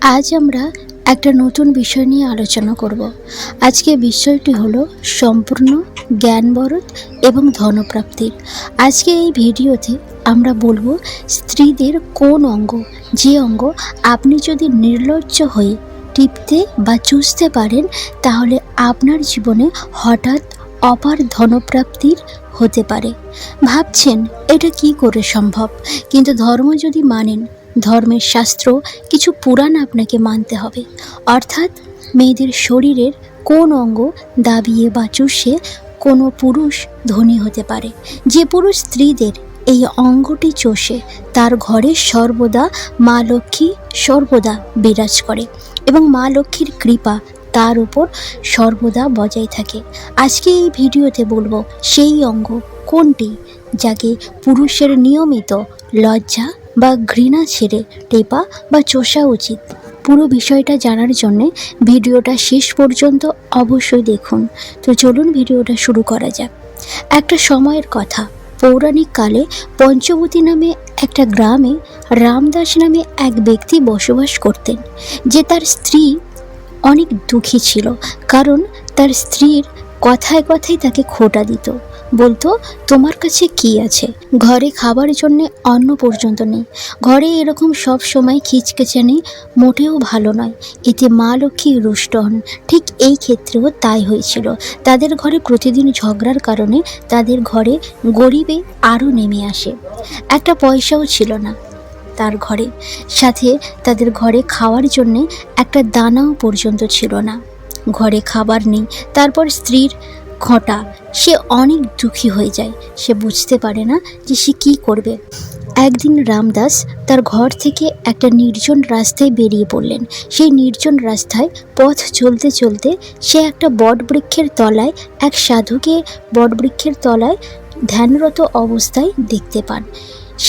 আজ আমরা একটা নতুন বিষয় নিয়ে আলোচনা করব। আজকে বিষয়টি হলো সম্পূর্ণ জ্ঞানবরত এবং ধনপ্রাপ্তির। আজকে এই ভিডিওতে আমরা বলবো স্ত্রীদের কোন অঙ্গ, যে অঙ্গ আপনি যদি নির্লজ্জ হয়ে টিপতে বা চুষতে পারেন তাহলে আপনার জীবনে হঠাৎ অপার ধনপ্রাপ্তির হতে পারে। ভাবছেন এটা কি করে সম্ভব, কিন্তু ধর্ম যদি মানেন, ধর্মের শাস্ত্র কিছু পুরাণ আপনাকে মানতে হবে। অর্থাৎ মেয়েদের শরীরের কোন অঙ্গ দাবিয়ে বা চুষে কোনো পুরুষ ধনী হতে পারে। যে পুরুষ স্ত্রীদের এই অঙ্গটি চষে তার ঘরে সর্বদা মা লক্ষ্মী সর্বদা বিরাজ করে এবং মা লক্ষ্মীর কৃপা তার উপর সর্বদা বজায় থাকে। আজকে এই ভিডিওতে বলবো সেই অঙ্গ কোনটি যাকে পুরুষের নিয়মিত লজ্জা বা ঘৃণা ছেড়ে টেপা বা চষা উচিত। পুরো বিষয়টা জানার জন্যে ভিডিওটা শেষ পর্যন্ত অবশ্যই দেখুন। তো চলুন ভিডিওটা শুরু করা যাক। একটা সময়ের কথা, পৌরাণিক কালে পঞ্চবতী নামে একটা গ্রামে রামদাস নামে এক ব্যক্তি বসবাস করতেন, যে তার স্ত্রী অনেক দুঃখী ছিল। কারণ তার স্ত্রীর কথায় কথায় তাকে খোঁটা দিত, বলতো তোমার কাছে কি আছে, ঘরে খাবার জন্যে অন্ন পর্যন্ত নেই, ঘরে এরকম সব সময় খিচকেচানি মোটেও ভালো নয়, এতে মা লক্ষ্মী রুষ্ট হন। ঠিক এই ক্ষেত্রেও তাই হয়েছিল। তাদের ঘরে প্রতিদিন ঝগড়ার কারণে তাদের ঘরে গরিবে আরও নেমে আসে। একটা পয়সাও ছিল না তার ঘরে, সাথে তাদের ঘরে খাওয়ার জন্যে একটা দানাও পর্যন্ত ছিল না। ঘরে খাবার নেই, তারপর স্ত্রীর খোঁটা, সে অনেক দুঃখী হয়ে যায়। সে বুঝতে পারে না যে সে কী করবে। একদিন রামদাস তার ঘর থেকে একটা নির্জন রাস্তায় বেরিয়ে পড়লেন। সেই নির্জন রাস্তায় পথ চলতে চলতে সে একটা বটবৃক্ষের তলায় এক সাধুকে বটবৃক্ষের তলায় ধ্যানরত অবস্থায় দেখতে পান।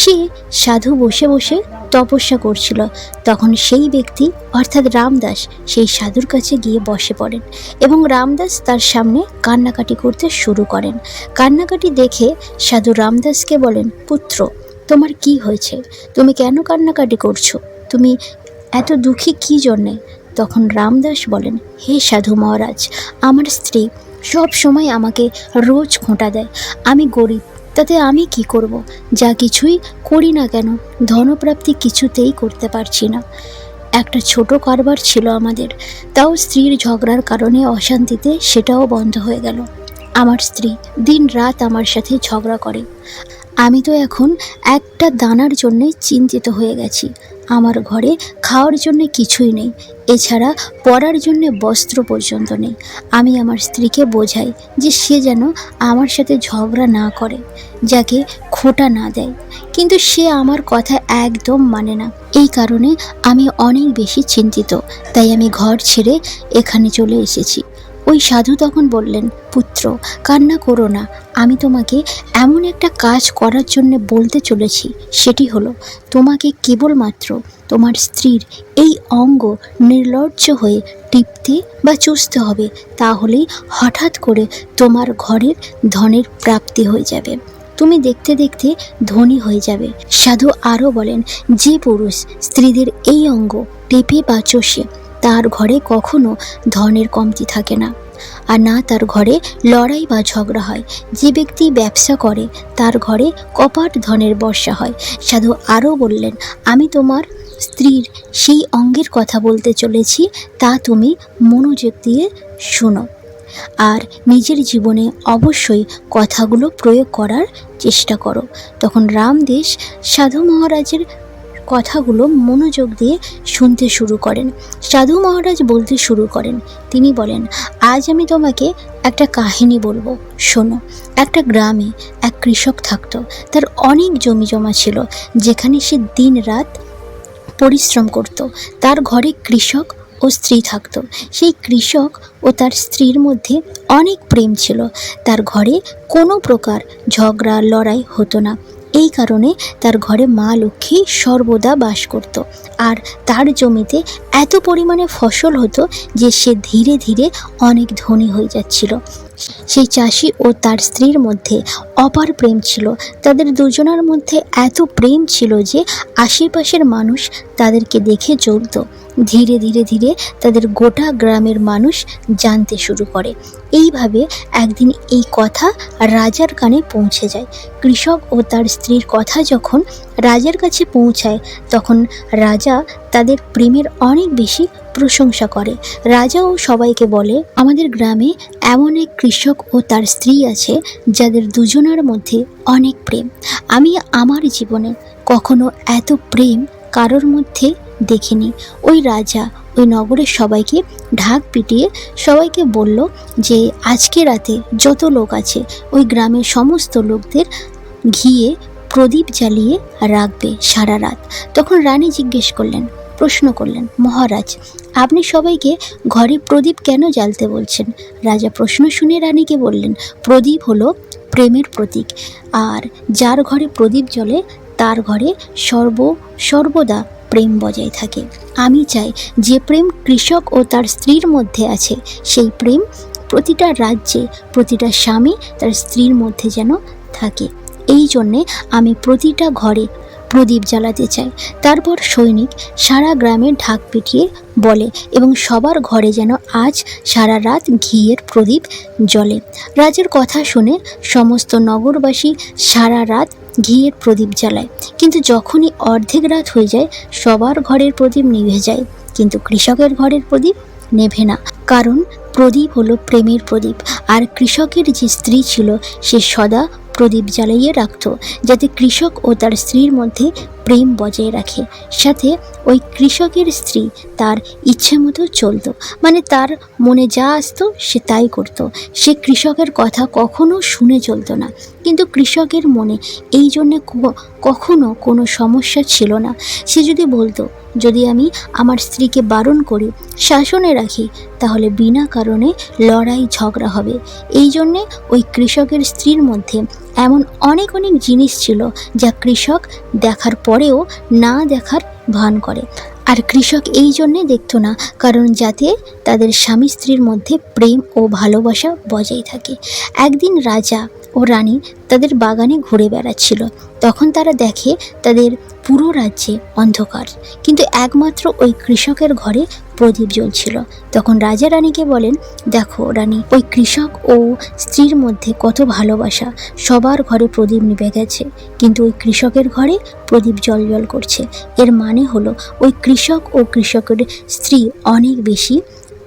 সে সাধু বসে বসে তপস্যা করছিল। তখন সেই ব্যক্তি অর্থাৎ রামদাস সেই সাধুর কাছে গিয়ে বসে পড়েন এবং রামদাস তার সামনে কান্নাকাটি করতে শুরু করেন। কান্নাকাটি দেখে সাধু রামদাসকে বলেন, পুত্র, তোমার কি হয়েছে? তুমি কেন কান্নাকাটি করছো? তুমি এত দুঃখী কী জন্যে? তখন রামদাস বলেন, হে সাধু মহারাজ, আমার স্ত্রী সব সময় আমাকে রোজ খোঁটা দেয়। আমি গরিব, তাতে আমি কি করব? যা কিছুই করি না কেন ধনপ্রাপ্তি কিছুতেই করতে পারছি না। একটা ছোট কারবার ছিল আমাদের, তাও স্ত্রীর ঝগড়ার কারণে অশান্তিতে সেটাও বন্ধ হয়ে গেল। আমার স্ত্রী দিন রাত আমার সাথে ঝগড়া করে। আমি তো এখন একটা দানার জন্যে চিন্তিত হয়ে গেছি। আমার ঘরে খাওয়ার জন্য কিছুই নেই, এছাড়া পরার জন্য বস্ত্র পর্যন্ত নেই। আমি আমার স্ত্রীকে বোঝাই যে সে যেন আমার সাথে ঝগড়া না করে, যাকে খোঁটা না দেয়, কিন্তু সে আমার কথা একদম মানে না। এই কারণে আমি অনেক বেশি চিন্তিত, তাই আমি ঘর ছেড়ে এখানে চলে এসেছি। ওই সাধু তখন বললেন, পুত্র, কান্না করো না, আমি তোমাকে এমন একটা কাজ করার জন্য বলতে চলেছি। সেটি হলো তোমাকে কেবলমাত্র তোমার স্ত্রীর এই অঙ্গ নির্লজ্জ হয়ে টিপতে বা চুষতে হবে, তাহলেই হঠাৎ করে তোমার ঘরের ধনের প্রাপ্তি হয়ে যাবে। তুমি দেখতে দেখতে ধনী হয়ে যাবে। সাধু আরও বলেন, যে পুরুষ স্ত্রীদের এই অঙ্গ টেপে বা চষে তার ঘরে কখনো ধনের কমতি থাকে না, আর না তার ঘরে লড়াই বা ঝগড়া হয়। যে ব্যক্তি ব্যবসা করে তার ঘরে কপাট ধনের বর্ষা হয়। সাধু আরও বললেন, আমি তোমার স্ত্রীর সেই অঙ্গের কথা বলতে চলেছি, তা তুমি মনোযোগ দিয়ে শোনো আর নিজের জীবনে অবশ্যই কথাগুলো প্রয়োগ করার চেষ্টা করো। তখন রামদেশ সাধু মহারাজের কথাগুলো মনোযোগ দিয়ে শুনতে শুরু করেন। সাধু মহারাজ বলতে শুরু করেন, তিনি বলেন, আজ আমি তোমাকে একটা কাহিনী বলবো, শোনো। একটা গ্রামে এক কৃষক থাকতো। তার অনেক জমি জমা ছিল, যেখানে সে দিন রাত পরিশ্রম করত। তার ঘরে কৃষক ও স্ত্রী থাকতো। সেই কৃষক ও তার স্ত্রীর মধ্যে অনেক প্রেম ছিল। তার ঘরে কোনো প্রকার ঝগড়া লড়াই হতো না। এই কারণে তার ঘরে মা লক্ষ্মী সর্বদা বাস করত। আর তার জমিতে এত পরিমাণে ফসল হতো যে সে ধীরে ধীরে অনেক ধনী হয়ে যাচ্ছিল। সেই চাষি ও তার স্ত্রীর মধ্যে অপার প্রেম ছিল। তাদের দুজনের মধ্যে এত প্রেম ছিল যে আশেপাশের মানুষ তাদেরকে দেখে চলত। ধীরে ধীরে ধীরে তাদের গোটা গ্রামের মানুষ জানতে শুরু করে। এইভাবে একদিন এই কথা রাজার কানে পৌঁছে যায়। কৃষক ও তার স্ত্রীর কথা যখন রাজার কাছে পৌঁছায় তখন রাজা তাদের প্রেমের অনেক বেশি প্রশংসা করে। রাজাও সবাইকে বলে, আমাদের গ্রামে এমন এক কৃষক ও তার স্ত্রী আছে যাদের দুজনের মধ্যে অনেক প্রেম। আমি আমার জীবনে কখনো এত প্রেম কারোর মধ্যে দেখিনি। ওই রাজা ওই নগরের সবাইকে ঢাক পিটিয়ে সবাইকে বলল যে আজকে রাতে যত লোক আছে ওই গ্রামের সমস্ত লোকদের ঘিয়ে প্রদীপ জ্বালিয়ে রাখবে সারা রাত। তখন রানী জিজ্ঞেস করলেন, প্রশ্ন করলেন, মহারাজ আপনি সবাইকে ঘরে প্রদীপ কেন জ্বালতে বলছেন? রাজা প্রশ্ন শুনে রানীকে বললেন, প্রদীপ হলো প্রেমের প্রতীক, আর যার ঘরে প্রদীপ জ্বলে তার ঘরে সর্বদা প্রেম বজায় থাকে। আমি চাই যে প্রেম কৃষক ও তার স্ত্রীর মধ্যে আছে সেই প্রেম প্রতিটা রাজ্যে প্রতিটা স্বামী তার স্ত্রীর মধ্যে যেন থাকে। এই জন্যে আমি প্রতিটা ঘরে প্রদীপ জ্বালাতে চাই। তারপর সৈনিক সারা গ্রামে ঢাক পিটিয়ে বলে এবং সবার ঘরে যেন আজ সারা রাত ঘিয়ের প্রদীপ জ্বলে। রাজার কথা শুনে সমস্ত নগরবাসী সারা রাত ঘিয়ের প্রদীপ জ্বালায়। কিন্তু যখনই অর্ধেক রাত হয়ে যায় সবার ঘরের প্রদীপ নিভে যায়, কিন্তু কৃষকের ঘরের প্রদীপ নেভে না। কারণ প্রদীপ হলো প্রেমের প্রদীপ, আর কৃষকের যে স্ত্রী ছিল সে সদা প্রদীপ জ্বালাইয়ে রাখত যাতে কৃষক ও তার স্ত্রীর মধ্যে প্রেম বজায় রাখে। সাথে ওই কৃষকের স্ত্রী তার ইচ্ছে মতো চলতো, মানে তার মনে যা আসতো সে তাই করত। সে কৃষকের কথা কখনো শুনে চলতো না, কিন্তু কৃষকের মনে এই জন্যে কখনো কোনো সমস্যা ছিল না। সে যদি বলতো, যদি আমি আমার স্ত্রীকে বারণ করি, শাসনে রাখি, তাহলে বিনা কারণে লড়াই ঝগড়া হবে। এই জন্যে ওই কৃষকের স্ত্রীর মধ্যে এমন অনেক জিনিস ছিল যা কৃষক দেখার পরেও না দেখার ভান করে। আর কৃষক এই জন্যে দেখতো না কারণ যাতে তাদের স্বামী স্ত্রীর মধ্যে প্রেম ও ভালোবাসা বজায় থাকে। একদিন রাজা ও রানী তাদের বাগানে ঘুরে বেড়াচ্ছিল। তখন তারা দেখে তাদের পুরো রাজ্যে অন্ধকার, কিন্তু একমাত্র ওই কৃষকের ঘরে প্রদীপ জ্বলছিল। তখন রাজা রানীকে বলেন, দেখো রানী, ওই কৃষক ও স্ত্রীর মধ্যে কত ভালোবাসা, সবার ঘরে প্রদীপ নিভে গেছে কিন্তু ওই কৃষকের ঘরে প্রদীপ জ্বল করছে। এর মানে হলো ওই কৃষক ও কৃষকের স্ত্রী অনেক বেশি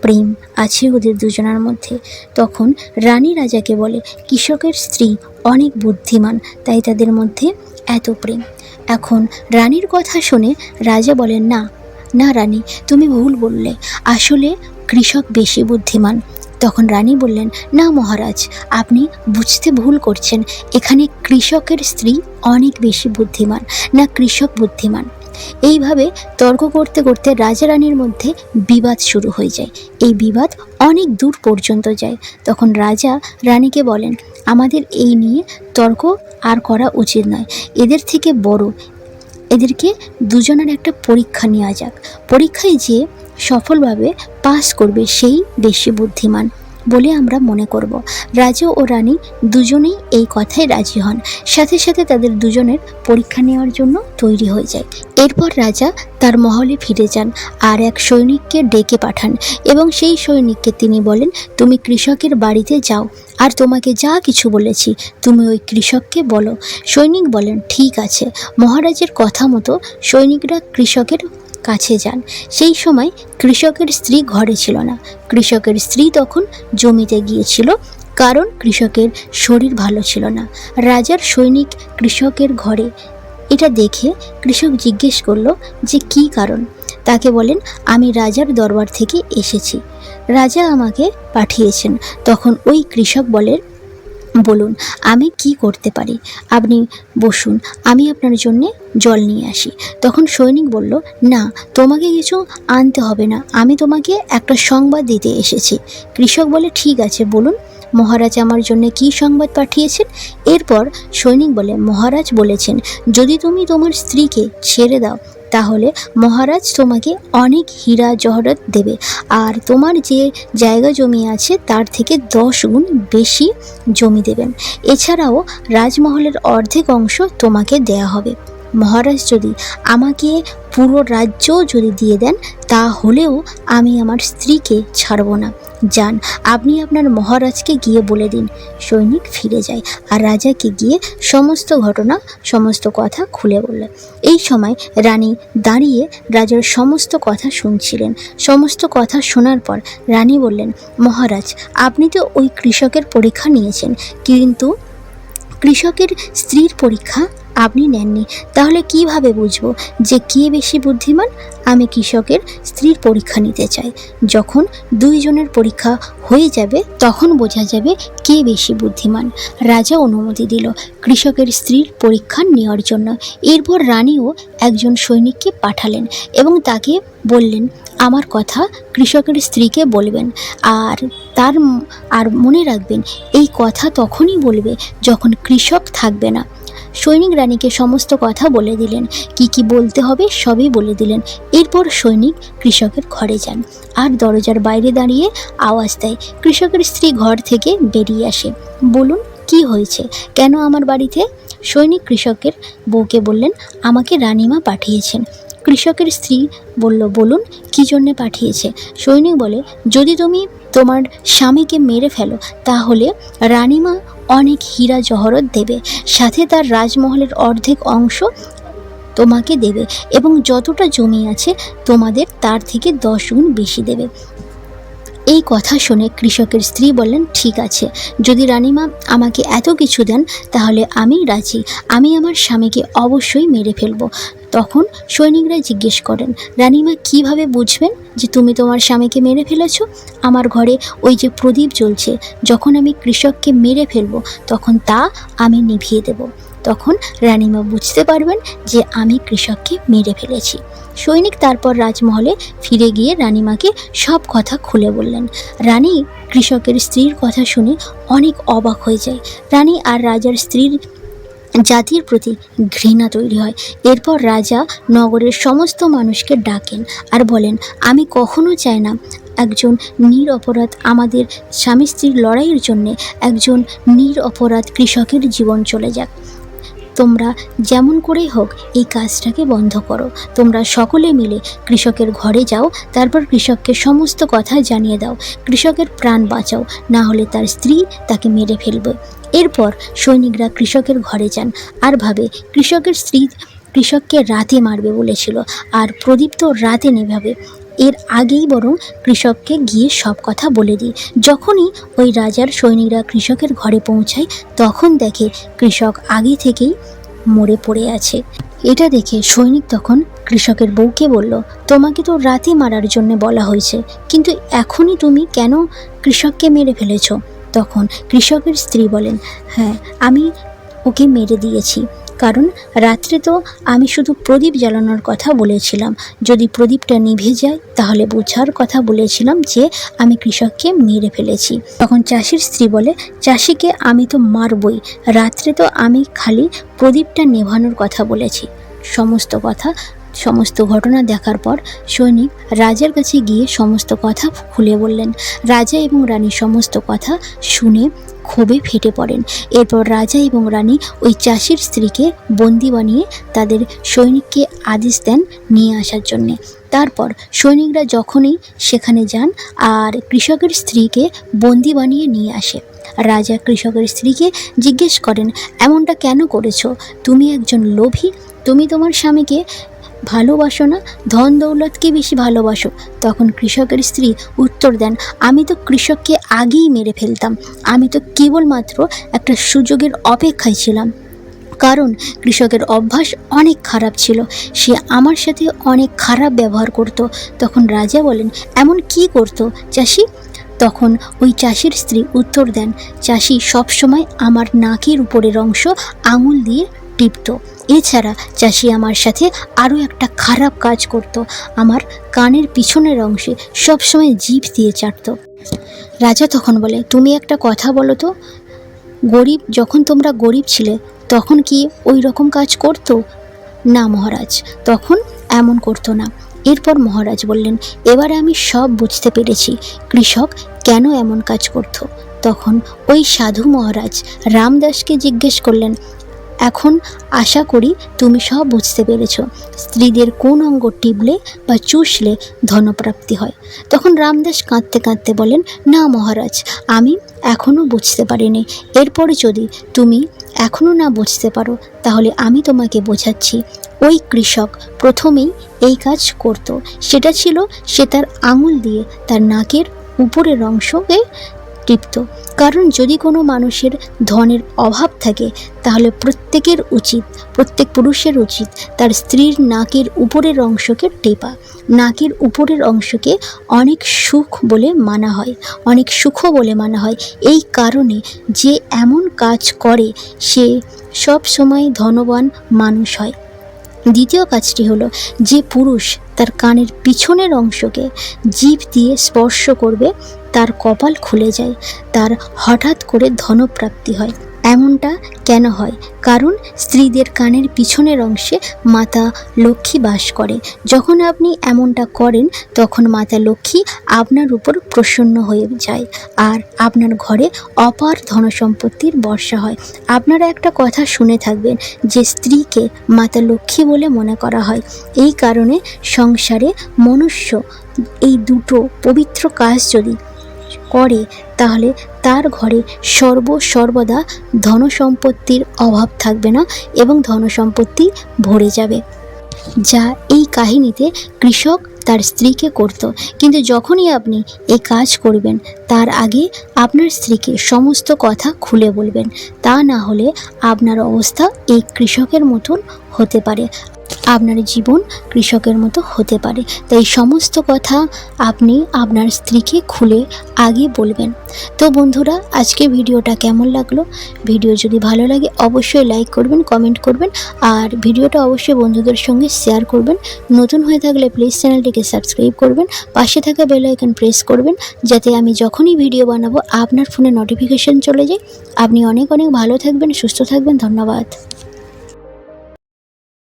প্রেম আছে ওদের দুজনের মধ্যে। তখন রানী রাজাকে বলে, কৃষকের স্ত্রী অনেক বুদ্ধিমান, তাই তাদের মধ্যে এত প্রেম। এখন রানীর কথা শুনে রাজা বলেন, না না রানী, তুমি ভুল বললে, আসলে কৃষক বেশি বুদ্ধিমান। তখন রানী বললেন, না মহারাজ, আপনি বুঝতে ভুল করছেন, এখানে কৃষকের স্ত্রী অনেক বেশি বুদ্ধিমান, না কৃষক বুদ্ধিমান। এইভাবে তর্ক করতে করতে রাজা রানীর মধ্যে বিবাদ শুরু হয়ে যায়। এই বিবাদ অনেক দূর পর্যন্ত যায়। তখন রাজা রানীকে বলেন, আমাদের এই নিয়ে তর্ক আর করা উচিত নয়, এদের থেকে বড়, এদেরকে দুজনের একটা পরীক্ষা নেওয়া যাক। পরীক্ষায় যে সফলভাবে পাস করবে সেই বেশি বুদ্ধিমান বলে আমরা মনে করব। রাজা ও রানী দুজনেই এই কথায় রাজি হন। সাথে সাথে তাদের দুজনের পরীক্ষা নেওয়ার জন্য তৈরি হয়ে যায়। এরপর রাজা তার মহলে ফিরে যান আর এক সৈনিককে ডেকে পাঠান এবং সেই সৈনিককে তিনি বলেন, তুমি কৃষকের বাড়িতে যাও আর তোমাকে যা কিছু বলেছি তুমি ওই কৃষককে বলো। সৈনিক বলেন, ঠিক আছে। মহারাজের কথা মতো সৈনিকরা কৃষকের কাছে যান। সেই সময় কৃষকের স্ত্রী ঘরে ছিল না। কৃষকের স্ত্রী তখন জমিতে গিয়েছিল, কারণ কৃষকের শরীর ভালো ছিল না। রাজার সৈনিক কৃষকের ঘরে এটা দেখে কৃষক জিজ্ঞেস করলো যে কী কারণ। তাকে বলেন, আমি রাজার দরবার থেকে এসেছি, রাজা আমাকে পাঠিয়েছেন। তখন ওই কৃষক বলুন আমি কি করতে পারি? আপনি বসুন, আমি আপনার জন্যে জল নিয়ে আসি। তখন সৈনিক বলল, না, তোমাকে কিছু আনতে হবে না, আমি তোমাকে একটা সংবাদ দিতে এসেছি। কৃষক বলে, ঠিক আছে, বলুন মহারাজ আমার জন্য কী সংবাদ পাঠিয়েছেন? এরপর সৈনিক বলে, মহারাজ বলেছেন যদি তুমি তোমার স্ত্রীকে ছেড়ে দাও তাহলে মহারাজ তোমাকে অনেক হীরা জহরত দেবে, আর তোমার যে জায়গা জমি আছে তার থেকে 10 গুণ বেশি জমি দেবেন। এছাড়াও রাজমহলের অর্ধেক অংশ তোমাকে দেয়া হবে। মহারাজ যদি আমাকে পুরো রাজ্য যদি দিয়ে দেন তাহলেও আমি আমার স্ত্রীকে ছাড়ব না। যান, আপনি আপনার মহারাজকে গিয়ে বলে দিন। সৈনিক ফিরে যায় আর রাজাকে গিয়ে সমস্ত ঘটনা, সমস্ত কথা খুলে বললেন। এই সময় রানী দাঁড়িয়ে রাজার সমস্ত কথা শুনছিলেন। সমস্ত কথা শোনার পর রানী বললেন, মহারাজ, আপনি তো ওই কৃষকের পরীক্ষা নিয়েছেন, কিন্তু কৃষকের স্ত্রীর পরীক্ষা আপনি নেননি। তাহলে কিভাবে বুঝবো যে কে বেশি বুদ্ধিমান? আমি কৃষকের স্ত্রীর পরীক্ষা নিতে চাই। যখন দুইজনের পরীক্ষা হয়ে যাবে তখন বোঝা যাবে কে বেশি বুদ্ধিমান। রাজা অনুমতি দিল কৃষকের স্ত্রীর পরীক্ষা নেওয়ার জন্য। এরপর রানীও একজন সৈনিককে পাঠালেন এবং তাকে বললেন, আমার কথা কৃষকের স্ত্রীকে বলবেন, আর মনে রাখবেন এই কথা তখনই বলবে যখন কৃষক থাকবে না। সৈনিক রানীকে সমস্ত কথা বলে দিলেন, কি বলতে হবে সবই বলে দিলেন। এরপর সৈনিক কৃষকের ঘরে যান আর দরজার বাইরে দাঁড়িয়ে আওয়াজ দেয়। কৃষকের স্ত্রী ঘর থেকে বেরিয়ে আসে। বলুন, কি হয়েছে? কেন আমার বাড়িতে? সৈনিক কৃষকের বউকে বললেন, আমাকে রানীমা পাঠিয়েছেন। কৃষকের স্ত্রী বলল, বলুন কী জন্যে পাঠিয়েছে? সৈনিক বলে, যদি তুমি তোমার স্বামীকে মেরে ফেলো তাহলে রানীমা অনেক হীরা জহরত দেবে, সাথে তার রাজমহলের অর্ধেক অংশ তোমাকে দেবে এবং যতটা জমি আছে তোমাদের তার থেকে 10 গুণ বেশি দেবে। এই কথা শুনে কৃষকের স্ত্রী বললেন, ঠিক আছে, যদি রানীমা আমাকে এত কিছু দেন তাহলে আমি রাজি। আমি আমার স্বামীকে অবশ্যই মেরে ফেলব। তখন সৈনিকরা জিজ্ঞেস করেন, রানীমা কিভাবে বুঝবেন যে তুমি তোমার স্বামীকে মেরে ফেলেছ? আমার ঘরে ওই যে প্রদীপ জ্বলছে, যখন আমি কৃষককে মেরে ফেলব তখন তা আমি নিভিয়ে দেব। তখন রানীমা বুঝতে পারবেন যে আমি কৃষককে মেরে ফেলেছি। সৈনিক তারপর রাজমহলে ফিরে গিয়ে রানীমাকে সব কথা খুলে বললেন। রানী কৃষকের স্ত্রীর কথা শুনে অনেক অবাক হয়ে যায়। রানী আর রাজার স্ত্রীর জাতির প্রতি ঘৃণা তৈরি হয়। এরপর রাজা নগরের সমস্ত মানুষকে ডাকেন আর বলেন, আমি কখনো চাই না একজন নিরপরাধ, আমাদের স্বামী স্ত্রীর লড়াইয়ের জন্যে একজন নিরপরাধ কৃষকের জীবন চলে যাক। তোমরা যেমন করেই হোক এই কাজটাকে বন্ধ করো। তোমরা সকলে মিলে কৃষকের ঘরে যাও, তারপর কৃষককে সমস্ত কথা জানিয়ে দাও। কৃষকের প্রাণ বাঁচাও, না হলে তার স্ত্রী তাকে মেরে ফেলবে। এরপর সৈনিকরা কৃষকের ঘরে যান আর ভাবে কৃষকের স্ত্রী কৃষককে রাতে মারবে বলেছিল আর প্রদীপ তো রাতে নেভাবে। এর আগেই বরং কৃষককে গিয়ে সব কথা বলে দিই। যখনই ওই রাজার সৈনিকরা কৃষকের ঘরে পৌঁছায় তখন দেখে কৃষক আগে থেকেই মরে পড়ে আছে। এটা দেখে সৈনিক তখন কৃষকের বউকে বলল, তোমাকে তো রাতে মারার জন্য বলা হয়েছে, কিন্তু এখনই তুমি কেন কৃষককে মেরে ফেলেছ? তখন কৃষকের স্ত্রী বলেন, হ্যাঁ, আমি ওকে মেরে দিয়েছি, কারণ রাত্রে তো আমি শুধু প্রদীপ জ্বালানোর কথা বলেছিলাম। যদি প্রদীপটা নিভে যায় তাহলে বোঝার কথা বলেছিলাম যে আমি কৃষককে মেরে ফেলেছি। তখন চাষির স্ত্রী বলে, চাষিকে আমি তো মারবই, রাত্রে তো আমি খালি প্রদীপটা নেভানোর কথা বলেছি। সমস্ত ঘটনা দেখার পর সৈনিক রাজার কাছে গিয়ে সমস্ত কথা খুলে বললেন। রাজা এবং রানী সমস্ত কথা শুনে ক্ষোভে ফেটে পড়েন। এরপর রাজা এবং রানী ওই চাষির স্ত্রীকে বন্দি বানিয়ে তাদের সৈনিককে আদেশ দেন নিয়ে আসার জন্যে। তারপর সৈনিকরা যখনই সেখানে যান আর কৃষকের স্ত্রীকে বন্দি বানিয়ে নিয়ে আসে। রাজা কৃষকের স্ত্রীকে জিজ্ঞেস করেন, এমনটা কেন করেছো? তুমি একজন লোভী, তুমি তোমার স্বামীকে ভালোবাসো না, ধন দৌলতকে বেশি ভালোবাসো। তখন কৃষকের স্ত্রী উত্তর দেন, আমি তো কৃষককে আগেই মেরে ফেলতাম, আমি তো কেবলমাত্র একটা সুযোগের অপেক্ষায় ছিলাম, কারণ কৃষকের অভ্যাস অনেক খারাপ ছিল, সে আমার সাথে অনেক খারাপ ব্যবহার করত। তখন রাজা বলেন, এমন কি করত চাষি? তখন ওই চাষির স্ত্রী উত্তর দেন, চাষি সবসময় আমার নাকের উপরের অংশ আঙুল দিয়ে টিপত। এছাড়া চাষি আমার সাথে আরও একটা খারাপ কাজ করত, আমার কানের পিছনের অংশে সবসময় জিভ দিয়ে চাটত। রাজা তখন বলে, তুমি একটা কথা বলো তো, যখন তোমরা গরিব ছিলে তখন কি ওই রকম কাজ করতো? না মহারাজ, তখন এমন করতো না। এরপর মহারাজ বললেন, এবারে আমি সব বুঝতে পেরেছি কৃষক কেন এমন কাজ করত। তখন ওই সাধু মহারাজ রামদাসকে জিজ্ঞেস করলেন, এখন আশা করি তুমি সব বুঝতে পেরেছ স্ত্রীদের কোন অঙ্গ টিপলে বা চুষলে ধনপ্রাপ্তি হয়। তখন রামদাস কাঁদতে কাঁদতে বলেন, না মহারাজ, আমি এখনও বুঝতে পারিনি। এরপরে যদি তুমি এখনও না বুঝতে পারো তাহলে আমি তোমাকে বোঝাচ্ছি। ওই কৃষক প্রথমেই এই কাজ করত। সেটা ছিল সে তার আঙুল দিয়ে তার নাকের উপরের অংশকে টিপত। কারণ যদি কোনো মানুষের ধনের অভাব থাকে তাহলে প্রত্যেক পুরুষের উচিত তার স্ত্রীর নাকের উপরের অংশকে টেপা। নাকের উপরের অংশকে অনেক সুখ বলে মানা হয়, অনেক সুখ বলে মানা হয়। এই কারণে যে এমন কাজ করে সে সব সময় ধনবান মানুষ হয়। দ্বিতীয় কাজটি হলো, যে পুরুষ তার কানের পিছনের অংশকে জিভ দিয়ে স্পর্শ করবে তার কপাল খুলে যায়, তার হঠাৎ করে ধনপ্রাপ্তি হয়। এমনটা কেন হয়? কারণ স্ত্রীদের কানের পিছনের অংশে মাতা লক্ষ্মী বাস করে। যখন আপনি এমনটা করেন তখন মাতা লক্ষ্মী আপনার উপর প্রসন্ন হয়ে যায় আর আপনার ঘরে অপার ধনসম্পত্তির বর্ষা হয়। আপনারা একটা কথা শুনে থাকবেন যে স্ত্রীকে মাতা লক্ষ্মী বলে মনে করা হয়। এই কারণে সংসারে মনুষ্য এই দুটো পবিত্র কাজ যদি করে তাহলে তার ঘরে সর্বদা ধনসম্পত্তির অভাব থাকবে না এবং ধনসম্পত্তি ভরে যাবে। যা এই কাহিনীতে কৃষক তার স্ত্রীকে করত। কিন্তু যখনই আপনি এই কাজ করবেন তার আগে আপনার স্ত্রীকে সমস্ত কথা খুলে বলবেন, তা না হলে আপনার অবস্থা এই কৃষকের মতন হতে পারে, আপনার জীবন কৃষকের মতো হতে পারে। তাই সমস্ত কথা আপনি আপনার স্ত্রীকে খুলে আগে বলবেন। তো বন্ধুরা, আজকে ভিডিওটা কেমন লাগলো? ভিডিও যদি ভালো লাগে অবশ্যই লাইক করবেন, কমেন্ট করবেন আর ভিডিওটা অবশ্যই বন্ধুদের সঙ্গে শেয়ার করবেন। নতুন হয়ে থাকলে প্লিজ চ্যানেলটিকে সাবস্ক্রাইব করবেন, পাশে থাকা বেল আইকন প্রেস করবেন যাতে আমি যখনই ভিডিও বানাবো আপনার ফোনে নোটিফিকেশন চলে যায়। আপনি অনেক ভালো থাকবেন, সুস্থ থাকবেন। ধন্যবাদ।